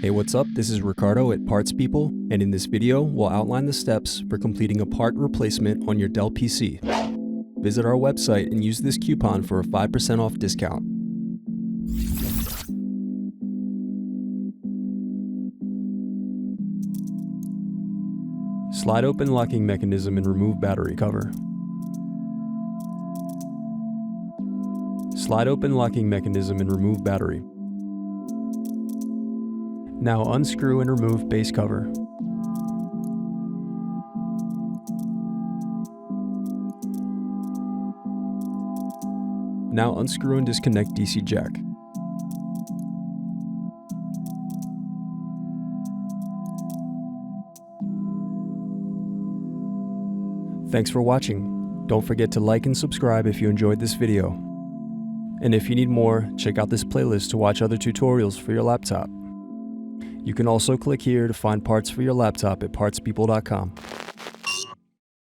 Hey, what's up? This is Ricardo at Parts People, and in this video, we'll outline the steps for completing a part replacement on your Dell PC. Visit our website and use this coupon for a 5% off discount. Slide open locking mechanism and remove battery cover. Slide open locking mechanism and remove battery. Now unscrew and remove base cover. Now unscrew and disconnect DC jack. Thanks for watching. Don't forget to like and subscribe if you enjoyed this video. And if you need more, check out this playlist to watch other tutorials for your laptop. You can also click here to find parts for your laptop at partspeople.com.